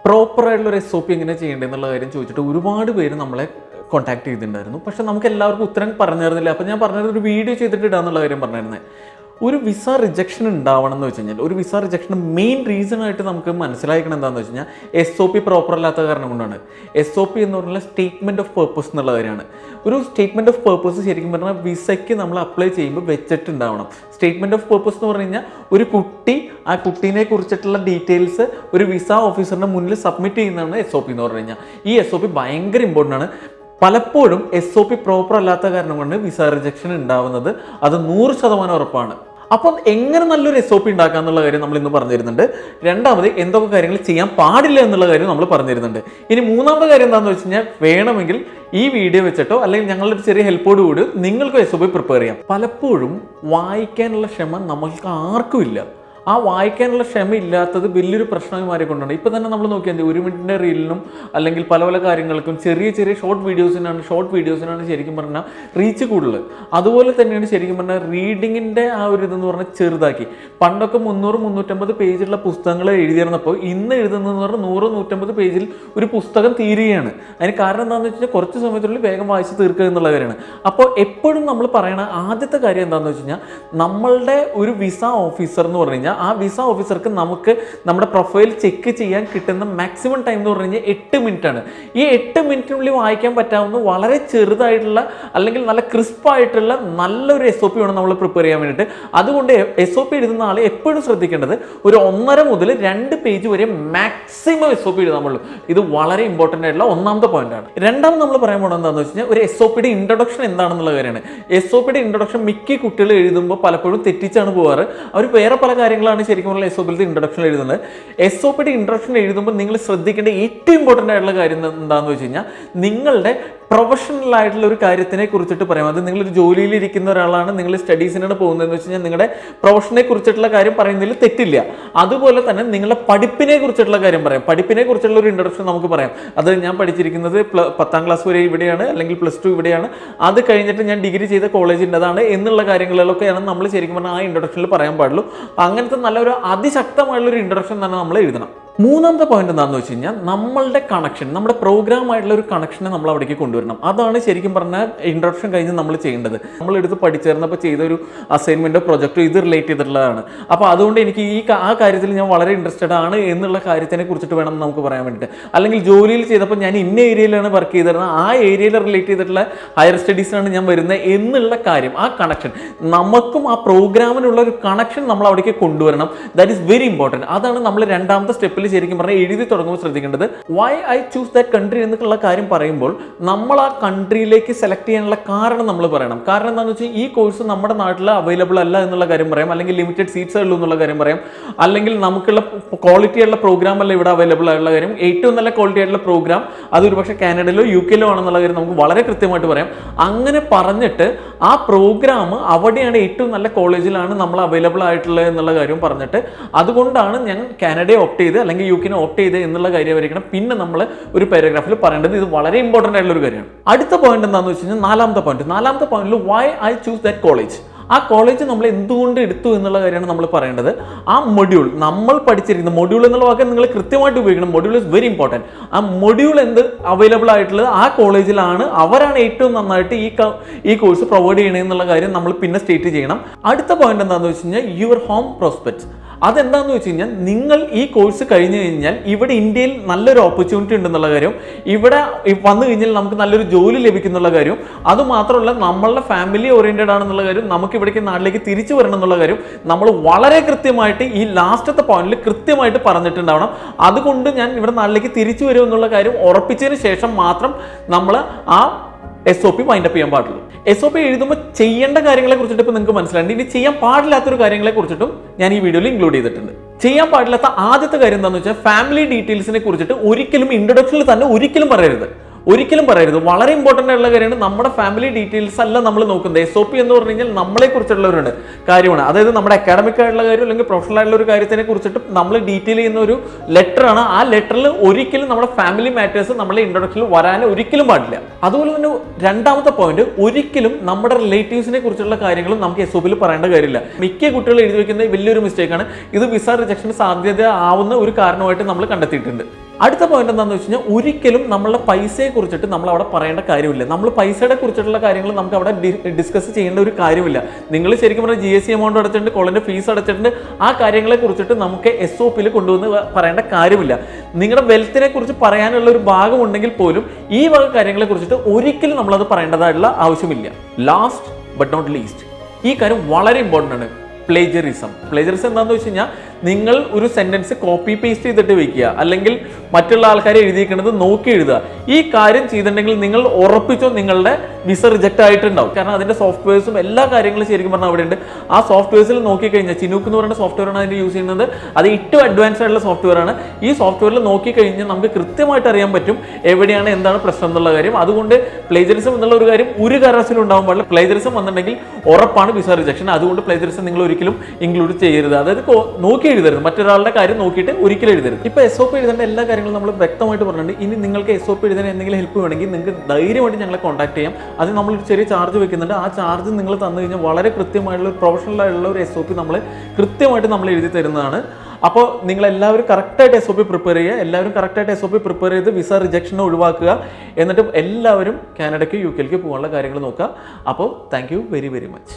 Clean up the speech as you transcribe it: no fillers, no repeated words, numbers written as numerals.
പ്രോപ്പറായിട്ടുള്ളൊരു SOP എങ്ങനെ ചെയ്യേണ്ടതെന്നുള്ള കാര്യം ചോദിച്ചിട്ട് ഒരുപാട് പേര് നമ്മളെ കോൺടാക്ട് ചെയ്തിട്ടുണ്ടായിരുന്നു. പക്ഷേ നമുക്ക് എല്ലാവർക്കും ഉത്തരം പറഞ്ഞു തരുന്നില്ല. അപ്പോൾ ഞാൻ പറഞ്ഞത് ഒരു വീഡിയോ ചെയ്തിട്ട് ഇടാന്നുള്ള കാര്യം പറഞ്ഞിരുന്നത്. ഒരു വിസ റിജക്ഷൻ ഉണ്ടാവണം എന്ന് വെച്ച് കഴിഞ്ഞാൽ, ഒരു വിസ റിജക്ഷൻ മെയിൻ റീസൺ ആയിട്ട് നമുക്ക് മനസ്സിലാക്കണം എന്താണെന്ന് വെച്ച് കഴിഞ്ഞാൽ SOP പ്രോപ്പർ അല്ലാത്ത കാരണം കൊണ്ടാണ്. SOP എന്ന് പറഞ്ഞാൽ സ്റ്റേറ്റ്മെൻറ്റ് ഓഫ് പേർപ്പസ് എന്നുള്ള കാര്യമാണ്. ഒരു സ്റ്റേറ്റ്മെൻറ്റ് ഓഫ് പേർപ്പസ് ശരിക്കും പറഞ്ഞാൽ വിസയ്ക്ക് നമ്മൾ അപ്ലൈ ചെയ്യുമ്പോൾ വെച്ചിട്ടുണ്ടാവണം. സ്റ്റേറ്റ്മെൻറ്റ് ഓഫ് പേർപ്പസ് എന്ന് പറഞ്ഞു കഴിഞ്ഞാൽ ഒരു കുട്ടി ആ കുട്ടീനെ കുറിച്ചിട്ടുള്ള ഡീറ്റെയിൽസ് ഒരു വിസ ഓഫീസറിൻ്റെ മുന്നിൽ സബ്മിറ്റ് ചെയ്യുന്നതാണ് SOP എന്ന് പറഞ്ഞു കഴിഞ്ഞാൽ. ഈ SOP ഭയങ്കര ഇമ്പോർട്ടൻ്റ് ആണ്. പലപ്പോഴും SOP പ്രോപ്പർ അല്ലാത്ത കാരണം കൊണ്ട് വിസ റിജക്ഷൻ ഉണ്ടാവുന്നത് അത് 100% ഉറപ്പാണ്. അപ്പം എങ്ങനെ നല്ലൊരു SOP ഉണ്ടാക്കുക എന്നുള്ള കാര്യം നമ്മൾ ഇന്ന് പറഞ്ഞു തരുന്നുണ്ട്. രണ്ടാമത് എന്തൊക്കെ കാര്യങ്ങൾ ചെയ്യാൻ പാടില്ല എന്നുള്ള കാര്യം നമ്മൾ പറഞ്ഞു തരുന്നുണ്ട്. ഇനി മൂന്നാമത്തെ കാര്യം എന്താണെന്ന് വെച്ച് കഴിഞ്ഞാൽ, വേണമെങ്കിൽ ഈ വീഡിയോ വെച്ചിട്ടോ അല്ലെങ്കിൽ ഞങ്ങളുടെ ഒരു ചെറിയ ഹെൽപ്പോട് കൂടി നിങ്ങൾക്ക് SOP പ്രിപ്പയർ ചെയ്യാം. പലപ്പോഴും വായിക്കാനുള്ള ക്ഷമ നമ്മൾക്ക് ആർക്കും ഇല്ല. ആ വായിക്കാനുള്ള ക്ഷമ ഇല്ലാത്തത് വലിയൊരു പ്രശ്നമായി മാറിക്കൊണ്ടാണ്. ഇപ്പോൾ തന്നെ നമ്മൾ നോക്കിയാൽ 1 മിനിറ്റിൻ്റെ റീലിനും അല്ലെങ്കിൽ പല പല കാര്യങ്ങൾക്കും ചെറിയ ഷോർട്ട് വീഡിയോസിനാണ് ശരിക്കും പറഞ്ഞാൽ റീച്ച് കൂടുതൽ. അതുപോലെ തന്നെയാണ് ശരിക്കും പറഞ്ഞാൽ റീഡിങ്ങിൻ്റെ ആ ഒരു ഇതെന്ന് പറഞ്ഞാൽ ചെറുതാക്കി. പണ്ടൊക്കെ 300-350 പേജുള്ള പുസ്തകങ്ങൾ എഴുതിയിരുന്നപ്പോൾ ഇന്ന് എഴുതുന്നതെന്ന് പറഞ്ഞാൽ 100-150 പേജിൽ ഒരു പുസ്തകം തീരുകയാണ്. അതിന് കാരണം എന്താണെന്ന് വെച്ച് കഴിഞ്ഞാൽ കുറച്ച് സമയത്തിനുള്ളിൽ വേഗം വായിച്ച് തീർക്കുക എന്നുള്ള കാര്യമാണ്. അപ്പോൾ എപ്പോഴും നമ്മൾ പറയണ ആദ്യത്തെ കാര്യം എന്താണെന്ന് വെച്ച് കഴിഞ്ഞാൽ, നമ്മളുടെ ഒരു വിസ ഓഫീസർ എന്ന് പറഞ്ഞു കഴിഞ്ഞാൽ ആ വിസ ഓഫീസർക്ക് നമുക്ക് നമ്മുടെ പ്രൊഫൈൽ ചെക്ക് ചെയ്യാൻ കിട്ടുന്ന മാക്സിമം ടൈം എന്ന് പറഞ്ഞു കഴിഞ്ഞാൽ 8 മിനിറ്റ് ആണ്. ഈ 8 മിനിറ്റിനുള്ളിൽ വായിക്കാൻ പറ്റാവുന്ന വളരെ ചെറുതായിട്ടുള്ള അല്ലെങ്കിൽ നല്ല ക്രിസ്പായിട്ടുള്ള നല്ലൊരു SOP വേണം നമ്മൾ പ്രിപ്പയർ ചെയ്യാൻ വേണ്ടിയിട്ട്. അതുകൊണ്ട് SOP എഴുതുന്ന ആൾ എപ്പോഴും ശ്രദ്ധിക്കേണ്ടത് ഒരു 1.5 മുതൽ 2 പേജ് വരെ മാക്സിമം SOP എഴുതാൻ പാടുള്ളൂ. ഇത് വളരെ ഇമ്പോർട്ടൻ്റ് ആയിട്ടുള്ള ഒന്നാമത്തെ പോയിന്റാണ്. രണ്ടാമത് നമ്മൾ പറയാൻ പോകുന്നത് എന്താണെന്ന് വെച്ച് കഴിഞ്ഞാൽ, ഒരു SOPയുടെ ഇൻട്രൊഡക്ഷൻ എന്താണെന്നുള്ള കാര്യമാണ്. SOPയുടെ ഇൻട്രൊഡക്ഷൻ മിക്ക കുട്ടികൾ എഴുതുമ്പോൾ പലപ്പോഴും തെറ്റിച്ചാണ് പോകാറ്. അവർ വേറെ പല കാര്യങ്ങളാണ് ശരിക്കും പറഞ്ഞാൽ SOPയുടെ ഇൻട്രൊഡക്ഷൻ എഴുതുന്നത്. SOPയുടെ ഇൻട്രൊഡക്ഷൻ എഴുതുമ്പോൾ നിങ്ങൾ ശ്രദ്ധിക്കേണ്ട ഏറ്റവും ഇമ്പോർട്ടൻ്റ് ആയിട്ടുള്ള കാര്യം എന്താണെന്ന് വെച്ച് കഴിഞ്ഞാൽ, നിങ്ങളുടെ പ്രൊഫഷണൽ ആയിട്ടുള്ള ഒരു കാര്യത്തിനെ കുറിച്ചിട്ട് പറയാം. അത് നിങ്ങളൊരു ജോലിയിൽ ഇരിക്കുന്ന ഒരാളാണ്, നിങ്ങൾ സ്റ്റഡീസിനാണ് പോകുന്നതെന്ന് വെച്ച് കഴിഞ്ഞാൽ നിങ്ങളുടെ പ്രൊഫഷനെ കുറിച്ചിട്ടുള്ള കാര്യം പറയുന്നതിൽ തെറ്റില്ല. അതുപോലെ തന്നെ നിങ്ങളുടെ പഠിപ്പിനെ കുറിച്ചിട്ടുള്ള കാര്യം പറയാം. പഠിപ്പിനെ കുറിച്ചുള്ള ഒരു ഇൻട്രൊഡക്ഷൻ നമുക്ക് പറയാം. അത് ഞാൻ പഠിച്ചിരിക്കുന്നത് 10ാം ക്ലാസ് വരെ ഇവിടെയാണ്, അല്ലെങ്കിൽ +2 ഇവിടെയാണ്, അത് കഴിഞ്ഞിട്ട് ഞാൻ ഡിഗ്രി ചെയ്ത കോളേജിൻ്റെ അതാണ് എന്നുള്ള കാര്യങ്ങളിലൊക്കെയാണ് നമ്മൾ ശരിക്കും പറഞ്ഞാൽ ആ ഇൻട്രൊഡക്ഷനിൽ പറയാൻ പാടുള്ളൂ. അങ്ങനത്തെ നല്ലൊരു അതിശക്തമായിട്ടുള്ളൊരു ഇൻട്രൊഡക്ഷൻ തന്നെ നമ്മൾ എഴുതണം. മൂന്നാമത്തെ പോയിന്റ് എന്താണെന്ന് വെച്ച് കഴിഞ്ഞാൽ, നമ്മളുടെ കണക്ഷൻ, നമ്മുടെ പ്രോഗ്രാമായിട്ടുള്ള ഒരു കണക്ഷനെ നമ്മൾ അവിടേക്ക് കൊണ്ടുവരണം. അതാണ് ശരിക്കും പറഞ്ഞാൽ ഇൻട്രൊഡക്ഷൻ കഴിഞ്ഞ് നമ്മൾ ചെയ്യേണ്ടത്. നമ്മളെടുത്ത് പഠിച്ചേർന്നപ്പോൾ ചെയ്ത ഒരു അസൈൻമെൻറ്റോ പ്രൊജക്റ്റോ ഇത് റിലേറ്റ് ചെയ്തിട്ടുള്ളതാണ്. അപ്പോൾ അതുകൊണ്ട് എനിക്ക് ആ കാര്യത്തിൽ ഞാൻ വളരെ ഇൻട്രസ്റ്റഡ് ആണ് എന്നുള്ള കാര്യത്തിനെ കുറിച്ചിട്ട് വേണം നമുക്ക് പറയാൻ വേണ്ടിയിട്ട്. അല്ലെങ്കിൽ ജോലിയിൽ ചെയ്തപ്പോൾ ഞാൻ ഇന്ന ഏരിയയിലാണ് വർക്ക് ചെയ്തിരുന്നത്, ആ ഏരിയയിൽ റിലേറ്റ് ചെയ്തിട്ടുള്ള ഹയർ സ്റ്റഡീസിനാണ് ഞാൻ വരുന്നത് എന്നുള്ള കാര്യം, ആ കണക്ഷൻ, നമുക്കും ആ പ്രോഗ്രാമിനുള്ള ഒരു കണക്ഷൻ നമ്മൾ അവിടേക്ക് കൊണ്ടുവരണം. That is very important. അതാണ് നമ്മൾ രണ്ടാമത്തെ സ്റ്റെപ്പിൽ ശരിക്കും പറഞ്ഞാൽ എഴുതി തുടങ്ങുമ്പോൾ ശ്രദ്ധിക്കേണ്ടത്. Why I choose that country എന്നുള്ള കാര്യം പറയുമ്പോൾ നമ്മൾ ആ കൺട്രിയിലേക്ക് സെലക്ട് ചെയ്യാനുള്ള കാരണം നമ്മൾ പറയണം. കാരണം എന്താണെന്ന് വെച്ചാൽ, ഈ കോഴ്സ് നമ്മുടെ നാട്ടിൽ അവൈലബിൾ അല്ല എന്നുള്ള കാര്യം പറയാം, അല്ലെങ്കിൽ ലിമിറ്റഡ് സീറ്റ്സ് ഉള്ളൂ എന്നുള്ള കാര്യം പറയാം, അല്ലെങ്കിൽ നമുക്കുള്ള ക്വാളിറ്റി ഉള്ള പ്രോഗ്രാം അല്ല ഇവിടെ അവൈലബിൾ ആയിട്ടുള്ള കാര്യം. ഏറ്റവും നല്ല ക്വാളിറ്റി ആയിട്ടുള്ള പ്രോഗ്രാം അത് ഒരുപക്ഷെ കാനഡയിലോ UK ആണെന്നുള്ള കാര്യം നമുക്ക് വളരെ കൃത്യമായിട്ട് പറയാം. അങ്ങനെ പറഞ്ഞിട്ട് ആ പ്രോഗ്രാം അവിടെയാണ് ഏറ്റവും നല്ല കോളേജിലാണ് നമ്മൾ അവൈലബിൾ ആയിട്ടുള്ളത് എന്നുള്ള കാര്യം പറഞ്ഞിട്ട്, അതുകൊണ്ടാണ് ഞാൻ കാനഡയെ ഓപ്റ്റ് ചെയ്ത് അല്ലെങ്കിൽ UK ഓപ്റ്റ് ചെയ്ത് എന്നുള്ള കാര്യമായിരിക്കണം പിന്നെ നമ്മൾ ഒരു പാരഗ്രാഫിൽ പറയേണ്ടത്. ഇത് വളരെ ഇമ്പോർട്ടൻ്റ് ആയിട്ടുള്ള ഒരു കാര്യമാണ്. അടുത്ത പോയിന്റ് എന്താണെന്ന് വെച്ച് കഴിഞ്ഞാൽ, നാലാമത്തെ പോയിന്റിൽ why I choose that college. ആ കോളേജ് നമ്മൾ എന്തുകൊണ്ട് എടുത്തു എന്നുള്ള കാര്യമാണ് നമ്മൾ പറയേണ്ടത്. ആ മൊഡ്യൂൾ നമ്മൾ പഠിച്ചിരിക്കുന്ന മൊഡ്യൂൾ എന്നുള്ള വാക്ക് നിങ്ങൾ കൃത്യമായിട്ട് ഉപയോഗിക്കണം. Module is very important. ആ മൊഡ്യൂൾ എന്ത് അവൈലബിൾ ആയിട്ടുള്ളത് ആ കോളേജിലാണ്, അവരാണ് ഏറ്റവും നന്നായിട്ട് ഈ കോഴ്സ് പ്രൊവൈഡ് ചെയ്യണമെന്നുള്ള കാര്യം നമ്മൾ പിന്നെ സ്റ്റേറ്റ് ചെയ്യണം. അടുത്ത പോയിന്റ് എന്താണെന്ന് വെച്ച് കഴിഞ്ഞാൽ, യുവർ ഹോം പ്രോസ്പെക്ട്സ്. അതെന്താണെന്ന് വെച്ച് കഴിഞ്ഞാൽ, നിങ്ങൾ ഈ കോഴ്സ് കഴിഞ്ഞ് കഴിഞ്ഞാൽ ഇവിടെ ഇന്ത്യയിൽ നല്ലൊരു ഓപ്പർച്യൂണിറ്റി ഉണ്ടെന്നുള്ള കാര്യം, ഇവിടെ വന്നു കഴിഞ്ഞാൽ നമുക്ക് നല്ലൊരു ജോലി ലഭിക്കുന്നുള്ള കാര്യം, അതുമാത്രമല്ല നമ്മളുടെ ഫാമിലി ഓറിയൻറ്റഡ് ആണെന്നുള്ള കാര്യം, നമുക്ക് ഇവിടേക്ക് നാട്ടിലേക്ക് തിരിച്ചു വരണം എന്നുള്ള കാര്യം നമ്മൾ വളരെ കൃത്യമായിട്ട് ഈ ലാസ്റ്റത്തെ പോയിന്റിൽ കൃത്യമായിട്ട് പറഞ്ഞിട്ടുണ്ടാവണം. അതുകൊണ്ട് ഞാൻ ഇവിടെ നാട്ടിലേക്ക് തിരിച്ചു വരും എന്നുള്ള കാര്യം ഉറപ്പിച്ചതിന് ശേഷം മാത്രം നമ്മൾ ആ SOP വൈൻഡപ്പ് ചെയ്യാൻ പാടുള്ളൂ. SOP എഴുതുമ്പോൾ ചെയ്യേണ്ട കാര്യങ്ങളെ കുറിച്ചിട്ട് ഇപ്പോൾ നിങ്ങൾക്ക് മനസ്സിലായി. ഇനി ചെയ്യാൻ പാടില്ലാത്തൊരു കാര്യങ്ങളെ കുറിച്ചിട്ടും ഞാൻ ഈ വീഡിയോയിൽ ഇൻക്ലൂഡ് ചെയ്തിട്ടുണ്ട്. ചെയ്യാൻ പാടില്ലാത്ത ആദ്യത്തെ കാര്യം എന്താണെന്ന് വെച്ചാൽ, ഫാമിലി ഡീറ്റെയിൽസിനെ കുറിച്ചിട്ട് ഒരിക്കലും ഇൻട്രൊഡക്ഷനിൽ തന്നെ ഒരിക്കലും പറയരുത്. വളരെ ഇമ്പോർട്ടൻ്റ് ആയിട്ടുള്ള കാര്യമാണ്. നമ്മുടെ ഫാമിലി ഡീറ്റെയിൽസ് അല്ല നമ്മൾ നോക്കുന്നത്. SOP എന്ന് പറഞ്ഞു കഴിഞ്ഞാൽ നമ്മളെ കുറിച്ചുള്ള ഒരു കാര്യമാണ്. അതായത് നമ്മുടെ അക്കാഡമിക് ആയിട്ടുള്ള കാര്യം അല്ലെങ്കിൽ പ്രൊഫഷണൽ ആയിട്ടുള്ള ഒരു കാര്യത്തിനെ കുറിച്ചിട്ട് നമ്മൾ ഡീറ്റെയിൽ ചെയ്യുന്ന ഒരു ലെറ്ററാണ്. ആ ലെറ്ററിൽ ഒരിക്കലും നമ്മുടെ ഫാമിലി മാറ്റേഴ്സ് നമ്മളെ ഇൻട്രൊഡക്ഷനിൽ വരാൻ ഒരിക്കലും പാടില്ല. അതുപോലെ തന്നെ രണ്ടാമത്തെ പോയിന്റ്, ഒരിക്കലും നമ്മുടെ റിലേറ്റീവ്സിനെ കുറിച്ചുള്ള കാര്യങ്ങളും നമുക്ക് SOPയിൽ പറയേണ്ട കാര്യമില്ല. മിക്ക കുട്ടികൾ എഴുതി വെക്കുന്ന വലിയൊരു മിസ്റ്റേക്കാണ്. ഇത് വിസ റിജക്ഷന് സാധ്യത ആവുന്ന ഒരു കാരണമായിട്ട് നമ്മൾ കണ്ടെത്തിയിട്ടുണ്ട്. അടുത്ത പോയിന്റ് എന്താണെന്ന് വെച്ച് കഴിഞ്ഞാൽ ഒരിക്കലും നമ്മളുടെ പൈസയെ കുറിച്ചിട്ട് നമ്മൾ അവിടെ പറയേണ്ട കാര്യമില്ല. നമ്മൾ പൈസയുടെ കുറിച്ചിട്ടുള്ള കാര്യങ്ങൾ നമുക്ക് അവിടെ ഡിസ്കസ് ചെയ്യേണ്ട ഒരു കാര്യമില്ല. നിങ്ങൾ ശരിക്കും പറഞ്ഞാൽ GST എമൗണ്ട് അടച്ചിട്ടുണ്ട്, കോളേജിന്റെ ഫീസ് അടച്ചിട്ടുണ്ട്, ആ കാര്യങ്ങളെ കുറിച്ചിട്ട് നമുക്ക് SOPയിൽ കൊണ്ടുവന്ന് പറയേണ്ട കാര്യമില്ല. നിങ്ങളുടെ വെൽത്തിനെ കുറിച്ച് പറയാനുള്ള ഒരു ഭാഗം ഉണ്ടെങ്കിൽ പോലും ഈ വക കാര്യങ്ങളെ കുറിച്ചിട്ട് ഒരിക്കലും നമ്മളത് പറയേണ്ടതായിട്ടുള്ള ആവശ്യമില്ല. ലാസ്റ്റ് ബട്ട് നോട്ട് ലീസ്റ്റ്, ഈ കാര്യം വളരെ ഇമ്പോർട്ടൻ്റ് ആണ്. പ്ലേജറിസം എന്താണെന്ന് വെച്ച് കഴിഞ്ഞാൽ നിങ്ങൾ ഒരു സെന്റൻസ് കോപ്പി പേസ്റ്റ് ചെയ്തിട്ട് വെക്കുക, അല്ലെങ്കിൽ മറ്റുള്ള ആൾക്കാരെ എഴുതിയിരിക്കുന്നത് നോക്കി എഴുതുക. ഈ കാര്യം ചെയ്തിട്ടുണ്ടെങ്കിൽ നിങ്ങൾ ഉറപ്പിച്ചോ നിങ്ങളുടെ വിസ റിജക്റ്റ് ആയിട്ടുണ്ടാവും. കാരണം അതിന്റെ സോഫ്റ്റ്വെയർസും എല്ലാ കാര്യങ്ങളും ശരിക്കും പറഞ്ഞാൽ അവിടെ ഉണ്ട്. ആ സോഫ്റ്റ്വെയർസിൽ നോക്കിക്കഴിഞ്ഞാൽ ചിനൂക്ക് എന്ന് പറയുന്ന സോഫ്റ്റ്വെയർ ആണ് അതിന് യൂസ് ചെയ്യുന്നത്. അത് ഏറ്റവും അഡ്വാൻസ്ഡ് ആയിട്ടുള്ള സോഫ്റ്റ്വെയർ ആണ്. ഈ സോഫ്റ്റ്വെയറിൽ നോക്കിക്കഴിഞ്ഞാൽ നമുക്ക് കൃത്യമായിട്ട് അറിയാൻ പറ്റും എവിടെയാണ് എന്താണ് പ്രശ്നം എന്നുള്ള കാര്യം. അതുകൊണ്ട് പ്ലേജറിസം എന്നുള്ള ഒരു കാര്യം ഒരു കാരണവശാലും ഉണ്ടാവാൻ പാടില്ല. പ്ലേജറിസം വന്നിട്ടുണ്ടെങ്കിൽ ഉറപ്പാണ് വിസ റിജക്ഷൻ. അതുകൊണ്ട് പ്ലേജറിസം നിങ്ങൾ ഒരിക്കലും ഇൻക്ലൂഡ് ചെയ്യരുത്. അതായത് നോക്കി എഴുതരുത്, മറ്റൊരാളുടെ കാര്യം നോക്കിയിട്ട് ഒരിക്കലും എഴുതരുത്. ഇപ്പോൾ SOP എഴുതേണ്ട എല്ലാ കാര്യങ്ങളും നമ്മൾ വ്യക്തമായിട്ട് പറഞ്ഞിട്ടുണ്ട്. ഇനി നിങ്ങൾക്ക് SOP എഴുതാൻ എന്തെങ്കിലും ഹെൽപ്പ് വേണമെങ്കിൽ നിങ്ങൾക്ക് ധൈര്യമായിട്ട് ഞങ്ങളെ കോൺടാക്ട് ചെയ്യാം. അത് നമ്മൾ ഒരു ചെറിയ ചാർജ് വെക്കുന്നുണ്ട്. ആ ചാർജ് നിങ്ങൾ തന്നു കഴിഞ്ഞാൽ വളരെ കൃത്യമായിട്ടുള്ള ഒരു പ്രൊഫഷണൽ ആയിട്ടുള്ള ഒരു SOP നമ്മൾ കൃത്യമായിട്ട് നമ്മൾ എഴുതി തരുന്നതാണ്. അപ്പോൾ നിങ്ങളെല്ലാവരും കറക്റ്റായിട്ട് SOP പ്രിപ്പയർ ചെയ്യുക. എല്ലാവരും കറക്റ്റായിട്ട് SOP പ്രിപ്പയർ ചെയ്ത് വിസ റിജക്ഷനെ ഒഴിവാക്കുക. എന്നിട്ട് എല്ലാവരും കാനഡയ്ക്ക് UK പോകാനുള്ള കാര്യങ്ങൾ നോക്കുക. അപ്പോൾ thank you very very much.